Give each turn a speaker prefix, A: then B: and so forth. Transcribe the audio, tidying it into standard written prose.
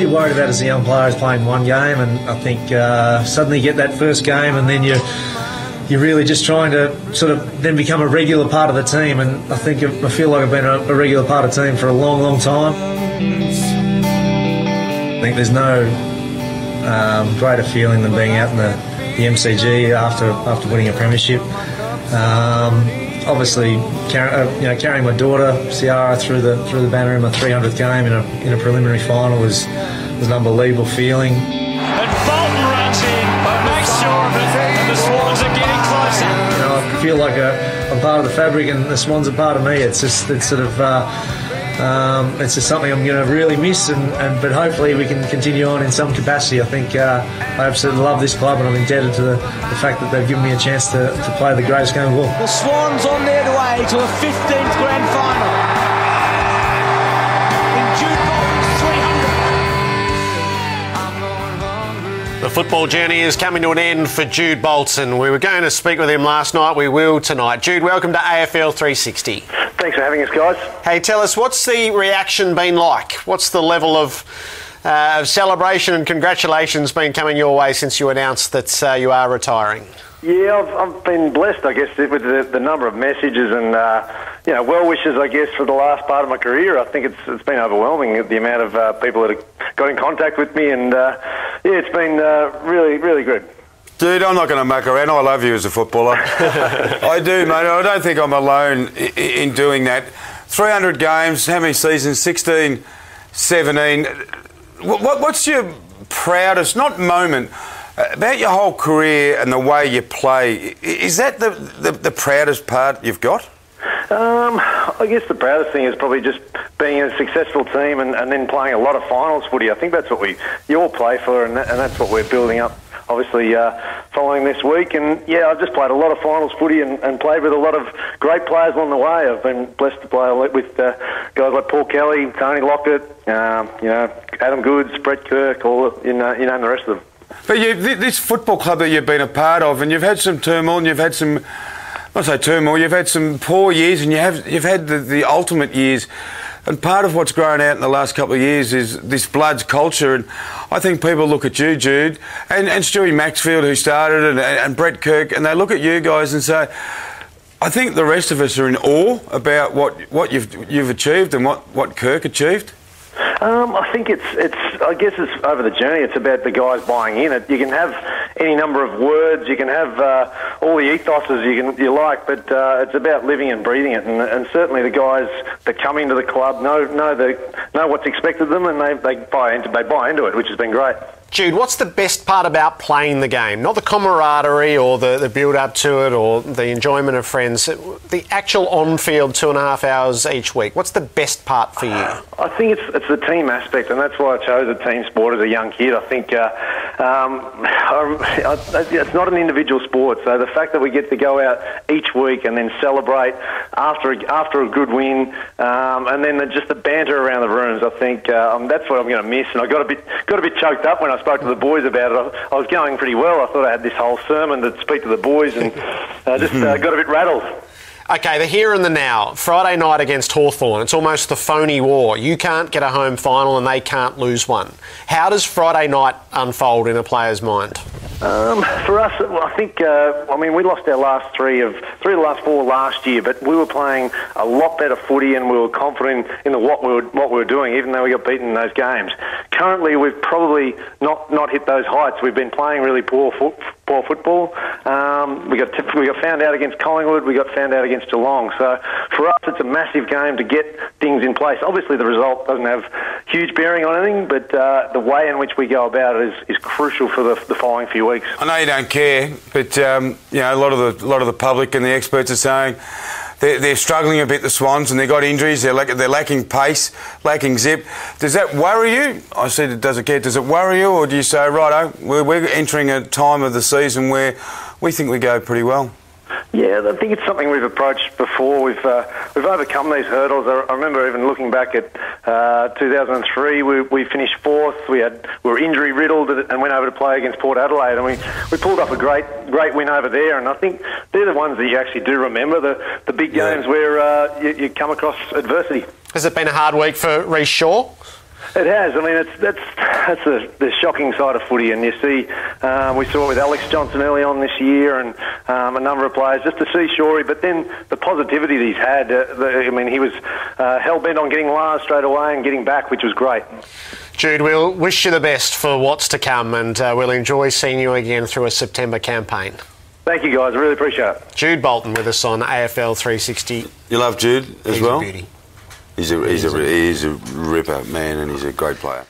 A: you're worried about as a young player is playing one game, and I think suddenly you get that first game and then you're really just trying to sort of then become a regular part of the team, and I feel like I've been a regular part of the team for a long, long time. I think there's no greater feeling than being out in the MCG after winning a premiership. Obviously, carrying my daughter Ciara through the banner in my 300th game in a preliminary final was an unbelievable feeling.
B: And Bolton runs in, makes sure of it, and the Swans are getting closer.
A: I feel like I'm part of the fabric, and the Swans are part of me. It's just something I'm going to really miss, but hopefully we can continue on in some capacity. I think I absolutely love this club, and I'm indebted to the fact that they've given me a chance to play the greatest game of all.
C: The Swans on their way to a 15th grand final. In Jude Bolton's 300.
D: The football journey is coming to an end for Jude Bolton. We were going to speak with him last night. We will tonight. Jude, welcome to AFL 360.
E: Thanks for having us, guys.
D: Hey, tell us, what's the reaction been like? What's the level of celebration and congratulations been coming your way since you announced that you are retiring?
E: Yeah, I've been blessed, I guess, with the number of messages and well wishes, I guess, for the last part of my career. I think it's been overwhelming, the amount of people that have got in contact with me, and it's been really, really good.
F: Dude, I'm not going to muck around. I love you as a footballer. I do, mate. I don't think I'm alone in doing that. 300 games, how many seasons? 16, 17. What's your proudest, not moment, about your whole career and the way you play? Is that the proudest part you've got?
E: I guess the proudest thing is probably just being a successful team and then playing a lot of finals footy. I think that's what you all play for, and that's what we're building up. Obviously, following this week, and I've just played a lot of finals footy and played with a lot of great players along the way. I've been blessed to play with guys like Paul Kelly, Tony Lockett, Adam Goods, Brett Kirk, you name the rest of them.
F: But this football club that you've been a part of, and you've had some turmoil, and you've had some, not say turmoil, you've had some poor years, and you've had the ultimate years. And part of what's grown out in the last couple of years is this Bloods culture, and I think people look at you, Jude, and Stewie Maxfield, who started, and Brett Kirk, and they look at you guys and say, I think the rest of us are in awe about what you've achieved and what Kirk achieved.
E: I think I guess it's over the journey. It's about the guys buying in. You can have any number of words, you can have all the ethoses you like, but it's about living and breathing it. And certainly the guys that come into the club know what's expected of them, and they buy into it, which has been great.
D: Jude, what's the best part about playing the game? Not the camaraderie or the build-up to it or the enjoyment of friends. The actual on-field 2.5 hours each week. What's the best part for you?
E: I think it's the team aspect, and that's why I chose a team sport as a young kid. I think it's not an individual sport, so the fact that we get to go out each week and then celebrate after a good win, and then just the banter around the rooms, I think that's what I'm going to miss. And I got a bit choked up when I spoke to the boys about it. I was going pretty well. I thought I had this whole sermon to speak to the boys, and just got a bit rattled.
D: Okay, the here and the now. Friday night against Hawthorn. It's almost the phony war. You can't get a home final and they can't lose one. How does Friday night unfold in a player's mind?
E: For us, I think, we lost our last three of the last four last year, but we were playing a lot better footy and we were confident in what we were doing, even though we got beaten in those games. Currently, we've probably not hit those heights. We've been playing really poor football. We got found out against Collingwood. We got found out against Geelong. So for us, it's a massive game to get things in place. Obviously, the result doesn't have huge bearing on anything, but the way in which we go about it is crucial for the following few weeks.
F: I know you don't care, but a lot of the public and the experts are saying they're struggling a bit, the Swans, and they've got injuries. They're lacking pace, lacking zip. Does that worry you? I said it doesn't care. Does it worry you, or do you say, righto, we're entering a time of the season where we think we go pretty well?
E: Yeah, I think it's something we've approached before. We've overcome these hurdles. I remember even looking back at 2003, we finished fourth. We were injury riddled and went over to play against Port Adelaide, and we pulled up a great win over there. And I think they're the ones that you actually do remember, the big games where you come across adversity.
D: Has it been a hard week for Rhys Shaw?
E: It has. I mean, that's the shocking side of footy, and you see, we saw it with Alex Johnson early on this year, and a number of players. Just to see Shorey, but then the positivity that he's had. I mean, he was hell bent on getting Lars straight away and getting back, which was great.
D: Jude, we'll wish you the best for what's to come, and we'll enjoy seeing you again through a September campaign.
E: Thank you, guys. I really appreciate it.
D: Jude Bolton with us on AFL 360.
F: You love Jude as well?
D: He's a beauty.
F: He's a ripper, man, and he's a great player.